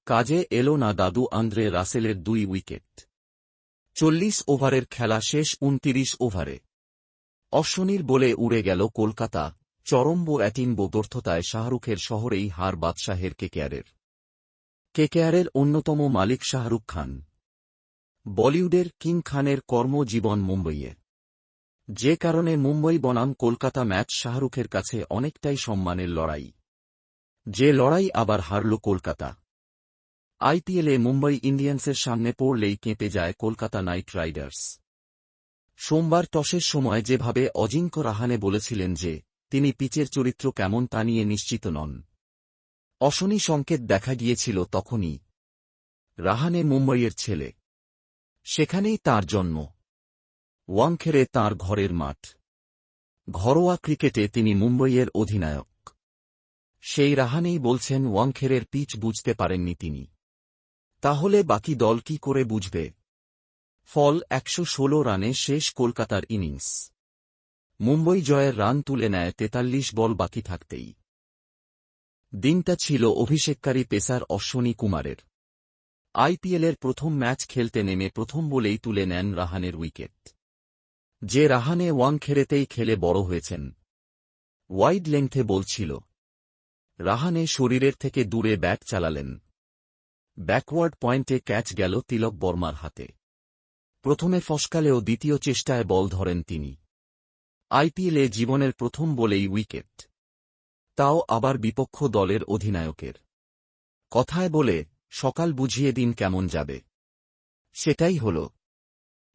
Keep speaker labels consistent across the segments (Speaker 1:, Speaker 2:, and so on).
Speaker 1: কাজে এলো না দাদু আন্দ্রে রাসেলের 2 উইকেট। 40 ওভারের খেলা শেষ 29 ওভারে। অশ্বনীর বলে উড়ে গেল কলকাতা। চরম ব্যাটিং ব্যর্থতায় শাহরুখের শহরেই হার বাদশাহের কেকেআরের। কেকেআরের অন্যতম মালিক শাহরুখ খান। বলিউডের কিং খানের কর্মজীবন মুম্বইয়ে। যে কারণে মুম্বই বনাম কলকাতা ম্যাচ শাহরুখের কাছে অনেকটাই সম্মানের লড়াই। যে লড়াই আবার হারল কলকাতা। আইপিএলে মুম্বই ইন্ডিয়ান্সের সামনে পড়লেই কেঁপে যায় কলকাতা নাইট রাইডার্স। সোমবার টসের সময় যেভাবে অজিঙ্ক্য রাহানে বলেছিলেন যে তিনি পিচের চরিত্র কেমন তা নিয়ে নিশ্চিত নন, অশনি সংকেত দেখা গিয়েছিল তখনই। রাহানে মুম্বইয়ের ছেলে, সেখানেই তার জন্ম। ওয়াংখেড়ে তাঁর ঘরের মাঠ। ঘরোয়া ক্রিকেটে তিনি মুম্বইয়ের অধিনায়ক। সেই রাহানেই বলছেন ওয়াংখেড়ের পিচ বুঝতে পারেননি তিনি। তাহলে বাকি দল কি করে বুঝবে? ফল 116 রানে শেষ কলকাতার ইনিংস। মুম্বই জয়ের রান তুলে নেয় 43 বল বাকি থাকতেই। দিনটা ছিল অভিষেককারী পেসার অশ্বিনী কুমারের। আইপিএলের প্রথম ম্যাচ খেলতে নেমে প্রথম বলেই তুলে নেন রাহানের উইকেট। যে রাহানে ওয়াংখেড়েতেই খেলে বড় হয়েছেন। ওয়াইড লেংথে বলছিল। রাহানে শরীরের থেকে দূরে ব্যাট চালালেন। ব্যাকওয়ার্ড পয়েন্টে ক্যাচ গেল তিলক বর্মার হাতে। প্রথমে ফসকালেও দ্বিতীয় চেষ্টায় বল ধরেন তিনি। আইপিএলে জীবনের প্রথম বলেই উইকেট, তাও আবার বিপক্ষ দলের অধিনায়কের। কথায় বলে সকাল বুঝিয়ে দিন কেমন যাবে, সেটাই হল।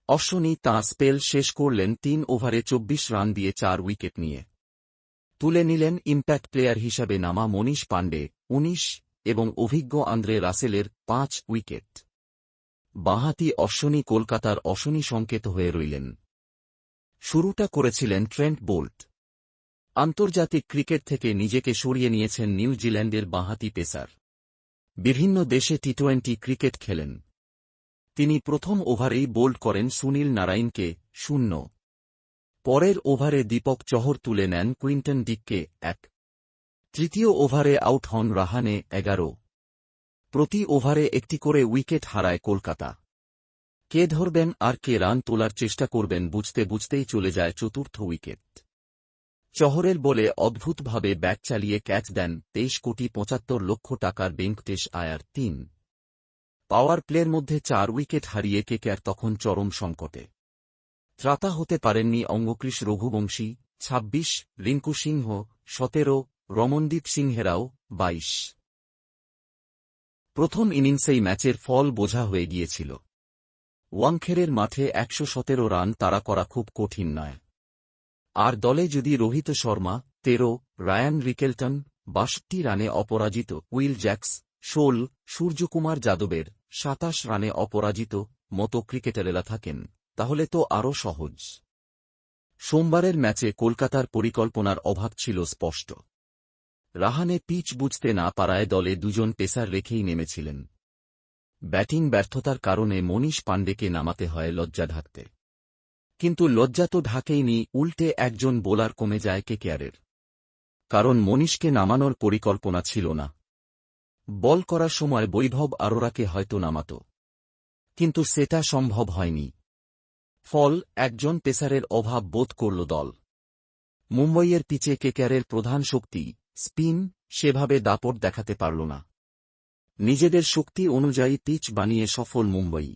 Speaker 1: অশ্বিনী তাঁর স্পেল শেষ করলেন 3 ওভারে 24 রান দিয়ে 4 উইকেট নিয়ে। তুলে নিলেন ইম্প্যাক্ট প্লেয়ার হিসাবে নামা মনীষ পাণ্ডে 19 এবং অভিজ্ঞ আন্দ্রে রাসেলের 5 উইকেট। বাঁহাতি অশ্বিনী কলকাতার অশনি সংকেত হয়ে রইলেন। শুরুটা করেছিলেন ট্রেন্ট বোল্ট। আন্তর্জাতিক ক্রিকেট থেকে নিজেকে সরিয়ে নিয়েছেন নিউজিল্যান্ডের বাঁহাতি পেসার। বিভিন্ন দেশে টি20 ক্রিকেট খেলেন। তিনি প্রথম ওভারেই বোল্ড করেন সুনীল নারাইনকে 0। পরের ওভারে দীপক চহর তুলে নেন কুইন্টন ডিককে 1। তৃতীয় ওভারে আউট হন রাহানে 11। প্রতি ওভারে একটি করে উইকেট হারায় কলকাতা। কে ধরবেন আর কে রান তোলার চেষ্টা করবেন বুঝতে বুঝতেই চলে যায় চতুর্থ উইকেট। চহরের বলে অদ্ভুতভাবে ব্যাট চালিয়ে ক্যাচ দেন 23,75,00,000 টাকার ভেঙ্কটেশ আয়ার 3। পাওয়ার প্লের মধ্যে 4 উইকেট হারিয়ে কেকেআর তখন চরম সংকটে। ত্রাতা হতে পারেননি অঙ্গক্রিস রঘুবংশী 26, রিঙ্কু সিংহ 17, রমনদীপ সিংহেরাও 22। প্রথম ইনিংসেই ম্যাচের ফল বোঝা হয়ে গিয়েছিল। ওয়াংখেড়ের মাঠে 117 রান তাড়া করা খুব কঠিন নয়। আর দলে যদি রোহিত শর্মা 13, রায়ান রিকেলটন 62 রানে অপরাজিত, উইল জ্যাক্স 16, সূর্যকুমার যাদবের 27 রানে অপরাজিত মতো ক্রিকেটারেরা থাকেন, তাহলে তো আরও সহজ। সোমবারের ম্যাচে কলকাতার পরিকল্পনার অভাব ছিল স্পষ্ট। রাহানে পিচ বুঝতে না পারায় দলে 2 জন পেসার রেখেই নেমেছিলেন। ব্যাটিং ব্যর্থতার কারণে মনীষ পাণ্ডেকে নামাতে হয় লজ্জা ঢাকতে। কিন্তু লজ্জা তো ঢাকেইনি, উল্টে একজন বোলার কমে যায় কেকেআরের। কারণ মনীষকে নামানোর পরিকল্পনা ছিল না। বল করার সময় বৈভব আরোরাকে হয়তো নামাত, কিন্তু সেটা সম্ভব হয়নি। ফল একজন পেসারের অভাব বোধ করল দল। মুম্বইয়ের পিচে কেকেআরের প্রধান শক্তি স্পিন সেভাবে দাপট দেখাতে পারল না। নিজেদের শক্তি অনুযায়ী পিচ বানিয়ে সফল মুম্বই।